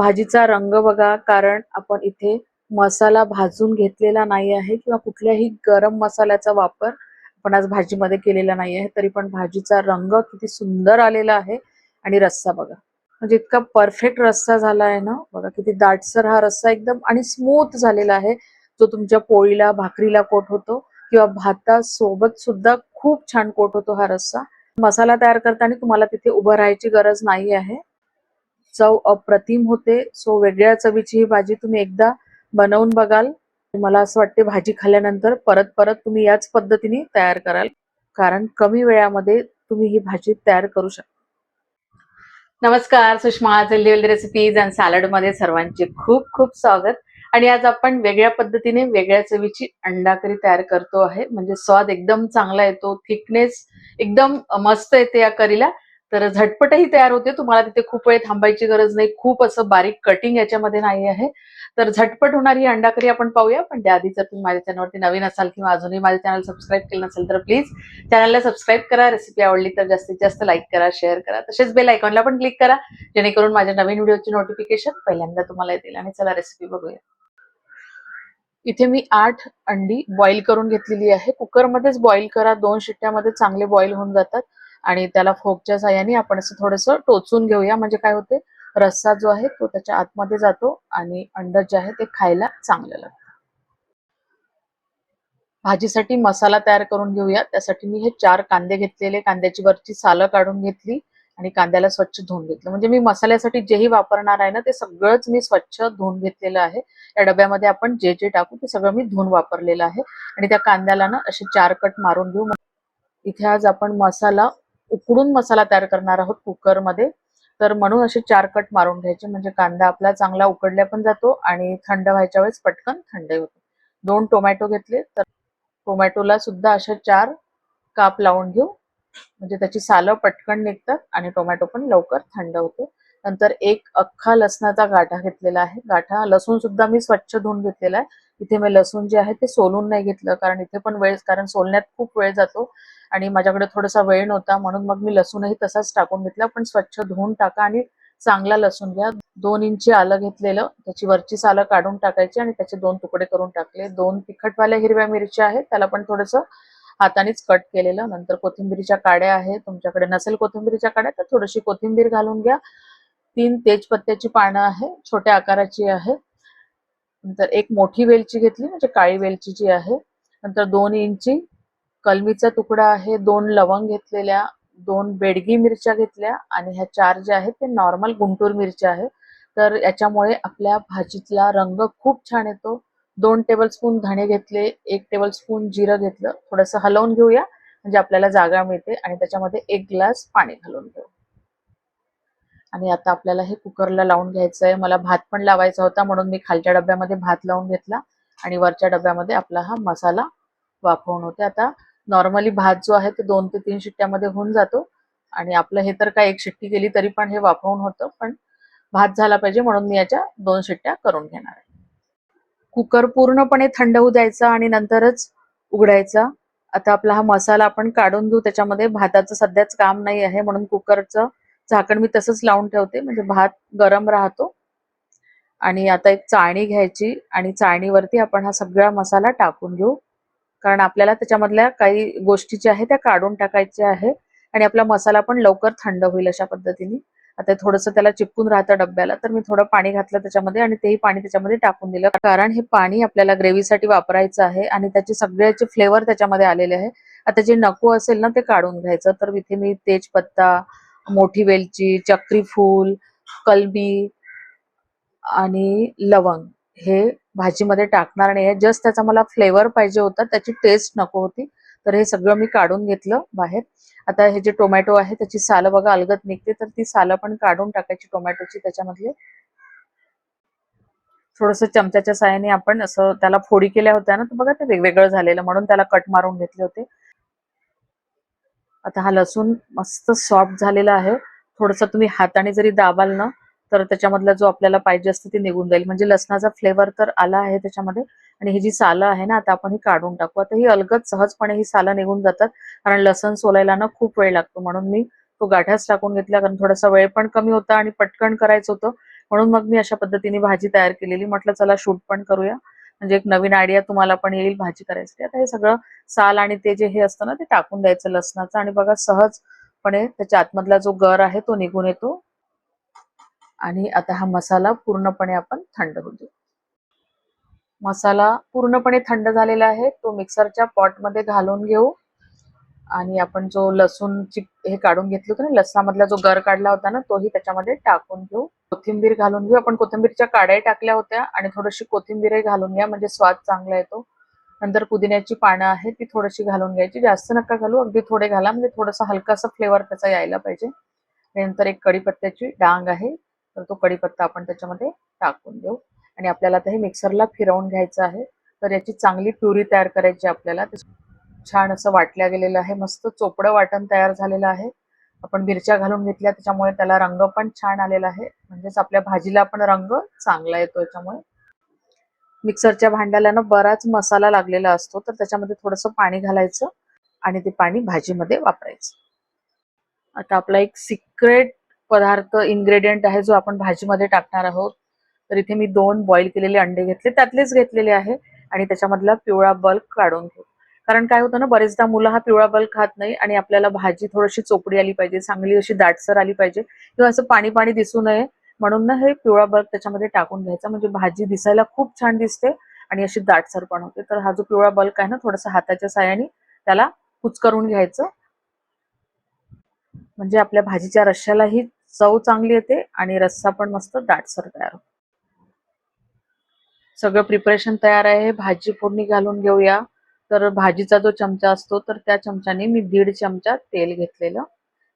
भाजीचा रंग बघा, कारण आपण इथे मसाला भाजून घेतलेला नाही आहे किंवा कुठल्याही गरम मसाल्याचा वापर आपण आज भाजीमध्ये केलेला नाही आहे, तरी पण भाजीचा रंग किती सुंदर आलेला आहे. आणि रस्सा बघा, म्हणजे इतका परफेक्ट रस्सा झाला आहे ना. बघा किती दाटसर हा रस्सा एकदम आणि स्मूथ झालेला आहे, जो तुमच्या पोळीला भाकरीला कोट होतो किंवा भातासोबत सुद्धा खूप छान कोट होतो हा रस्सा. मसाला तयार करताना तुम्हाला तिथे उभं राहायची गरज नाही आहे. चव अप्रतिम होते. सो वेगळ्या चवीची ही भाजी तुम्ही एकदा बनवून बघाल. मला असं वाटते भाजी खाल्ल्यानंतर परत परत तुम्ही याच पद्धतीने तयार कराल, कारण कमी वेळामध्ये तुम्ही ही भाजी तयार करू शकता. नमस्कार, Sushma healthy recipes and salad मध्ये सर्वांचे खूप खूप स्वागत. आणि आज आपण वेगळ्या पद्धतीने वेगळ्या चवीची अंडा करी तयार करतो आहे. म्हणजे स्वाद एकदम चांगला येतो, थिकनेस एकदम मस्त येते या करीला. तर झटपटही तयार होते, तुम्हाला तिथे खूप वेळ थांबायची गरज नाही, खूप असं बारीक कटिंग याच्यामध्ये नाही आहे. तर झटपट होणारी अंडा करी आपण पाहूया. पण त्याआधी जर तुम्ही माझ्या चॅनलवरती नवीन असाल किंवा अजूनही माझे चॅनल सबस्क्राईब केलं नसेल तर प्लीज चॅनलला सबस्क्राईब करा. रेसिपी आवडली तर जास्तीत जास्त लाईक करा, शेअर करा, तसेच बेल आयकॉनला पण क्लिक करा, जेणेकरून माझ्या नवीन व्हिडिओची नोटिफिकेशन पहिल्यांदा तुम्हाला येतील. आणि चला रेसिपी बघूया. इथे मी 8 अंडी बॉईल करून घेतलेली आहे. कुकरमध्येच बॉईल करा, 2 शिट्ट्यामध्ये चांगले बॉईल होऊन जातात. आणि त्याला फोकच्या साहाय्याने आपण असं थोडंसं टोचून घेऊया, म्हणजे काय होते, रस्सा जो आहे तो त्याच्या आतमध्ये जातो आणि अंड जे आहे ते खायला चांगलं लागतं. भाजीसाठी मसाला तयार करून घेऊया. त्यासाठी मी हे 4 कांदे घेतलेले, कांद्याची वरची सालं काढून घेतली आणि कांद्याला स्वच्छ धुवून घेतलं. म्हणजे मी मसाल्यासाठी जेही वापरणार आहे ना, ते सगळंच मी स्वच्छ धुवून घेतलेलं आहे. या डब्यामध्ये आपण जे जे टाकू ते सगळं मी धुवून वापरलेलं आहे. आणि त्या कांद्याला ना असे 4 कट मारून घेऊ. इथे आज आपण मसाला उकडून मसाला तयार करणार आहोत कुकरमध्ये, तर म्हणून असे 4 कट मारून घ्यायचे, म्हणजे कांदा आपला चांगला उकडल्या पण जातो आणि थंड व्हायच्या वेळेस पटकन थंड होतो. 2 टोमॅटो घेतले, तर टोमॅटोला सुद्धा अशा 4 काप लावून घेऊ, म्हणजे त्याची सालं पटकन निघतात आणि टोमॅटो पण लवकर थंड होतो. नंतर एक अख्खा लसणाचा गाठा घेतलेला आहे. गाठा लसूण सुद्धा मी स्वच्छ धुवून घेतलेला आहे. इथे मी लसूण जे आहे ते सोलून नाही घेतलं, कारण इथे पण वेळ, कारण सोलण्यात खूप वेळ जातो आणि माझ्याकडे थोडासा वेळ नव्हता, म्हणून मग मी लसूणही तसाच टाकून घेतला. पण स्वच्छ धुवून टाका आणि चांगला लसूण घ्या. 2 इंची आलं घेतलेलं, त्याची वरची सालं काढून टाकायची आणि त्याचे 2 तुकडे करून टाकले. 2 तिखटवाल्या हिरव्या मिरच्या आहेत, त्याला पण थोडंसं हातानेच कट केलेलं. नंतर कोथिंबीरीच्या काड्या आहेत, तुमच्याकडे नसेल कोथिंबीरीच्या काड्या तर थोडीशी कोथिंबीर घालून घ्या. 3 तेजपत्त्याची पानं आहे, छोट्या आकाराची आहे. नंतर एक मोठी वेलची घेतली, म्हणजे काळी वेलची जी आहे. नंतर 2 इंची कलमीचा तुकडा आहे, 2 लवंग घेतलेल्या, 2 बेडगी मिरच्या घेतल्या आणि ह्या 4 ज्या आहेत ते नॉर्मल गुंटूर मिरच्या आहेत. तर याच्यामुळे आपल्या भाजीतला रंग खूप छान येतो. 2 टेबलस्पून धणे घेतले, 1 टेबलस्पून जिरं घेतलं. थोडंसं हलवून घेऊया, म्हणजे आपल्याला जागा मिळते. आणि त्याच्यामध्ये 1 ग्लास पाणी घालून घेऊ. आणि आता आपल्याला हे कुकरला लावून घ्यायचं आहे. मला भात पण लावायचा होता, म्हणून मी खालच्या डब्यामध्ये भात लावून घेतला आणि वरच्या डब्यामध्ये आपला हा मसाला वाफवून होते. आता नॉर्मली भात जो आहे ते 2 ते 3 शिट्ट्यामध्ये होऊन जातो आणि आपलं हे तर काय 1 शिट्टी केली तरी पण हे वाफवून होतं, पण भात झाला पाहिजे म्हणून मी याच्या 2 शिट्ट्या करून घेणार आहे. कुकर पूर्णपणे थंड होऊ द्यायचा आणि नंतरच उघडायचा. आता आपला हा मसाला आपण काढून घेऊ. त्याच्यामध्ये भाताचं सध्याच काम नाही आहे, म्हणून कुकरचं झाकण मी तसंच लावून ठेवते, म्हणजे भात गरम राहतो. आणि आता एक चाळणी घ्यायची आणि चाळणीवरती आपण हा सगळा मसाला टाकून घेऊ, कारण आपल्याला त्याच्यामधल्या काही गोष्टी ज्या आहेत त्या काढून टाकायच्या आहे आणि आपला मसाला पण लवकर थंड होईल अशा पद्धतीने. आता थोडंसं त्याला चिपकून राहतं डब्याला, तर मी थोडं पाणी घातलं त्याच्यामध्ये आणि तेही पाणी त्याच्यामध्ये टाकून दिलं, कारण हे पाणी आपल्याला ग्रेव्हीसाठी वापरायचं आहे आणि त्याचे सगळ्याचे फ्लेवर त्याच्यामध्ये आलेले आहे. आता जे नको असेल ना ते काढून घ्यायचं. तर इथे मी तेजपत्ता, मोठी वेलची, चक्री फूल, कलमी आणि लवंग हे भाजीमध्ये टाकणार नाही आहे. जस्ट त्याचा मला फ्लेवर पाहिजे होता, त्याची टेस्ट नको होती. तर हे सगळं मी काढून घेतलं बाहेर. आता हे जे टोमॅटो आहे त्याची सालं बघा अलगद निघते, तर ती सालं पण काढून टाकायची टोमॅटोची त्याच्यामधले. थोडंसं चमच्याच्या साहाय्याने आपण असं त्याला फोडी केल्या होत्या ना, तर बघा ते वेगवेगळं झालेलं, म्हणून त्याला कट मारून घेतले होते. आता हा लसूण मस्त सॉफ्ट झालेला आहे. थोडंसं तुम्ही हाताने जरी दाबाल ना, तर त्याच्यामधला जो आपल्याला पाहिजे असतं ते निघून जाईल, म्हणजे लसणाचा फ्लेवर तर आला आहे त्याच्यामध्ये. आणि ही जी सालं आहे ना, आता आपण ही काढून टाकू. आता ही अलगद सहजपणे ही सालं निघून जातात, कारण लसण सोलायला ना खूप वेळ लागतो, म्हणून मी तो गाठ्याच टाकून घेतला, कारण थोडासा वेळ पण कमी होता आणि पटकन करायचं होतं. म्हणून मग मी अशा पद्धतीने भाजी तयार केलेली. म्हटलं चला शूट पण करूया, म्हणजे एक नवीन आयडिया तुम्हाला पण येईल भाजी करायची. आता हे सगळं साल आणि ते जे हे असतं ना ते टाकून द्यायचं लसणाचं, आणि बघा सहजपणे त्याच्या आतमधला जो गर आहे तो निघून येतो. आणि आता हा मसाला पूर्णपणे आपण थंड होऊ देऊ. मसाला पूर्णपणे थंड झालेला आहे, तो मिक्सरच्या पॉटमध्ये घालून घेऊ. आणि आपण जो लसूणची हे काढून घेतलं होतं ना, लसणामधला जो गर काढला होता ना, तोही त्याच्यामध्ये टाकून घेऊ. कोथिंबीर घालून घेऊ. आपण कोथिंबीरच्या काड्याही टाकल्या होत्या, आणि थोडीशी कोथिंबीरही घालून घ्या म्हणजे स्वाद चांगला येतो. नंतर पुदिन्याची पानं आहेत ती थोडीशी घालून घ्यायची, जास्त नका घालू, अगदी थोडे घाला, म्हणजे थोडासा हलकासा फ्लेवर त्याचा यायला पाहिजे. नंतर एक कढीपत्त्याची डांग आहे, तर तो कढीपत्ता आपण त्याच्यामध्ये टाकून देऊ. आणि आपल्याला आता हे मिक्सरला फिरवून घ्यायचं आहे. तर याची चांगली प्युरी तयार करायची आपल्याला. छान असं वाटल्या गेलेलं आहे, मस्त चोपडं वाटण तयार झालेलं आहे. आपण मिरच्या घालून घेतल्या त्याच्यामुळे त्याला रंग पण छान आलेला आहे, म्हणजेच आपल्या भाजीला पण रंग चांगला येतो याच्यामुळे. मिक्सरच्या भांड्याला ना बराच मसाला लागलेला असतो, तर त्याच्यामध्ये थोडंसं पाणी घालायचं आणि ते पाणी भाजीमध्ये वापरायचं. आता आपला एक सिक्रेट पदार्थ इन्ग्रेडियंट आहे जो आपण भाजीमध्ये टाकणार आहोत. तर इथे मी 2 बॉईल केलेले अंडे घेतले, त्यातलेच घेतलेले आहे, आणि त्याच्यामधला पिवळा बल्क काढून घेऊ. कारण काय होतं ना, बरेचदा मुलं हा पिवळा बल्क खात नाही, आणि आपल्याला भाजी थोडीशी चोपडी आली पाहिजे, चांगली अशी दाटसर आली पाहिजे, किंवा असं पाणी पाणी दिसू नये, म्हणून ना हे पिवळा बल्क त्याच्यामध्ये टाकून घ्यायचा, म्हणजे भाजी दिसायला खूप छान दिसते आणि अशी दाटसर पण होते. तर हा जो पिवळा बल्क आहे ना, थोडासा हाताच्या साहाय्याने त्याला कुचकरून घ्यायचं, म्हणजे आपल्या भाजीच्या रश्श्यालाही चव चांगली येते आणि रस्सा पण मस्त दाटसर तयार होतो. सगळं प्रिपरेशन तयार आहे. भाजी फोडणी घालून घेऊया. तर भाजीचा जो चमचा असतो, तर त्या चमच्याने मी 1.5 चमचा तेल घेतलेलं.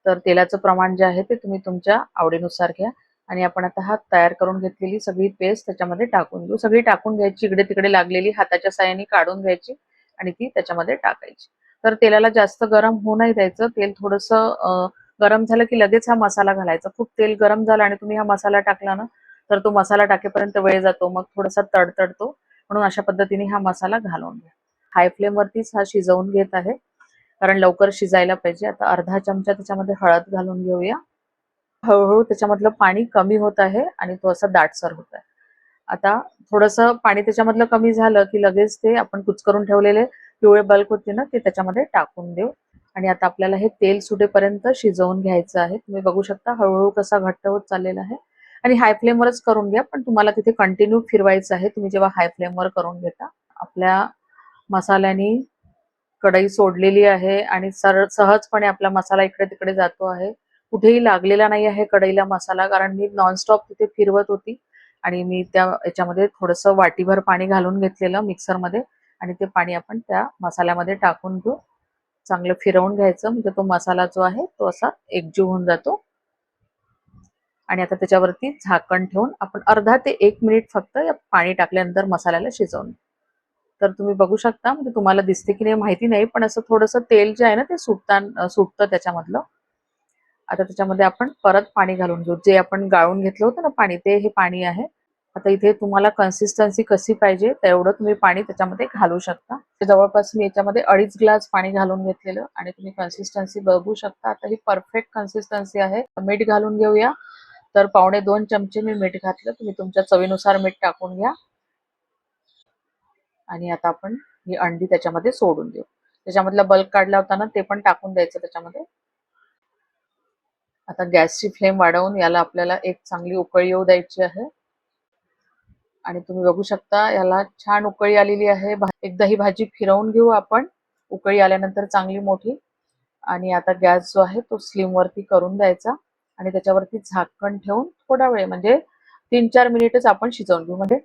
तर तेलाचं प्रमाण जे आहे ते तुम्ही तुमच्या आवडीनुसार घ्या. आणि आपण आता हा तयार करून घेतलेली सगळी पेस्ट त्याच्यामध्ये टाकून घेऊ. सगळी टाकून घ्यायची, इकडे तिकडे लागलेली हाताच्या साहाय्याने काढून घ्यायची आणि ती त्याच्यामध्ये टाकायची. तर तेलाला जास्त गरम होऊ नाही द्यायचं. तेल थोडंसं गरम झालं की लगेच हा मसाला घालायचा. खूप तेल गरम झालं आणि तुम्ही हा मसाला टाकला ना, तर तो मसाला टाकेपर्यंत वेळ जातो, मग थोडासा तडतडतो. म्हणून अशा पद्धतीने हा मसाला घालून घ्या. हाय फ्लेमवरतीच हा शिजवून घेत आहे, कारण लवकर शिजायला पाहिजे. आता अर्धा चमचा त्याच्यामध्ये हळद घालून घेऊया. हळूहळू त्याच्यामधलं पाणी कमी होत आहे आणि तो असा दाटसर होत आहे. आता थोडंसं पाणी त्याच्यामधलं कमी झालं की लगेच ते आपण कुचकरून ठेवलेले पिवळे बल्क होते ना, ते त्याच्यामध्ये टाकून देऊ. आणि आता आपल्याला हे तेल सुटेपर्यंत शिजवून घ्यायचं आहे. तुम्ही बघू शकता हळूहळू कसा घट्ट होत चाललेला आहे. आणि हाय फ्लेमवरच करून घ्या, पण तुम्हाला तिथे कंटिन्यू फिरवायचं आहे तुम्ही जेव्हा हाय फ्लेमवर करून घेता. आपल्या मसाल्यानी कढई सोडलेली आहे आणि सहजपणे आपला मसाला इकडे तिकडे जातो आहे. कुठेही लागलेला नाही आहे कढईला मसाला, कारण मी नॉनस्टॉप तिथे फिरवत होती. आणि मी त्या याच्यामध्ये थोडंसं वाटीभर पाणी घालून घेतलेलं मिक्सरमध्ये, आणि ते पाणी आपण त्या मसाल्यामध्ये टाकून घेऊ. चांगलं फिरवून घ्यायचं, म्हणजे तो मसाला जो आहे तो असा एकजीव होऊन जातो. आणि आता त्याच्यावरती झाकण ठेवून आपण अर्धा ते 1 मिनिट फक्त या पाणी टाकल्यानंतर मसाल्याला शिजवून. तर तुम्ही बघू शकता, म्हणजे तुम्हाला दिसते की नाही माहिती नाही, पण असं थोडंसं तेल जे आहे ना ते सुटतं त्याच्यामधलं. आता त्याच्यामध्ये आपण परत पाणी घालून घेऊ. जे आपण गाळून घेतलं होतं ना पाणी, ते हे पाणी आहे. आता इथे तुम्हाला कन्सिस्टन्सी कशी पाहिजे तेवढं तुम्ही पाणी त्याच्यामध्ये घालू शकता. जवळपास मी याच्यामध्ये 2.5 ग्लास पाणी घालून घेतलेलं, आणि तुम्ही कन्सिस्टन्सी बघू शकता. आता ही परफेक्ट कन्सिस्टन्सी आहे. मीठ घालून घेऊया. तर 2.25 चमचे मी मीठ घातलं. तुम्ही तुमच्या चवीनुसार मीठ टाकून घ्या. आणि आता आपण ही अंडी त्याच्यामध्ये सोडून देऊ. त्याच्यामधला बल्क काढला होता ना, ते पण टाकून द्यायचं त्याच्यामध्ये. आता गॅसची फ्लेम वाढवून याला आपल्याला एक चांगली उकळी येऊ द्यायची आहे. आणि तुम्ही बघू शकता याला छान उकळी आलेली आहे. एकदा ही भाजी फिरवून घेऊ आपण, उकळी आल्यानंतर चांगली मोठी. आणि आता गॅस जो आहे तो स्लिम वरती करून द्यायचा, आणि त्याच्यावरती झाकण ठेवून थोडा वेळ, म्हणजे 3-4 मिनिटच आपण शिजवून घेऊ. म्हणजे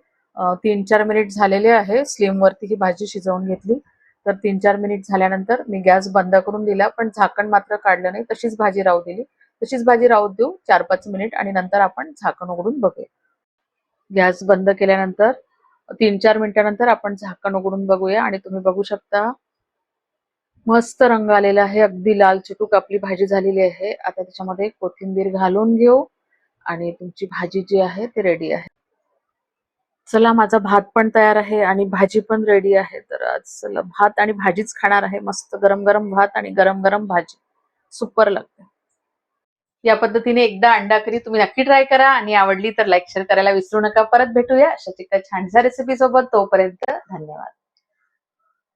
3-4 मिनिट झालेले आहे. स्लिम वरती ही भाजी शिजवून घेतली. तर 3-4 मिनिट झाल्यानंतर मी गॅस बंद करून दिला, पण झाकण मात्र काढलं नाही. तशीच भाजी राहू दिली. तशीच भाजी राहू देऊ 4-5 मिनिट, आणि नंतर आपण झाकण उघडून बघूया. गॅस बंद केल्यानंतर 3-4 मिनिटानंतर आपण झाकण उघडून बघूया, आणि तुम्ही बघू शकता मस्त रंग आलेला आहे. अगदी लाल चिटूक आपली भाजी झालेली आहे. आता त्याच्यामध्ये कोथिंबीर घालून घेऊ, आणि तुमची भाजी जी आहे ती रेडी आहे. चला, माझा भात पण तयार आहे आणि भाजी पण रेडी आहे. तर आज चला भात आणि भाजीच खाणार आहे. मस्त गरम गरम भात आणि गरम गरम भाजी, सुपर लागते. या पद्धतीने एकदा अंडा करी तुम्ही नक्की ट्राय करा आणि आवडली तर लाईक शेअर करायला विसरू नका. परत भेटूया अशाच एका छानशा रेसिपी सोबत. तोपर्यंत धन्यवाद.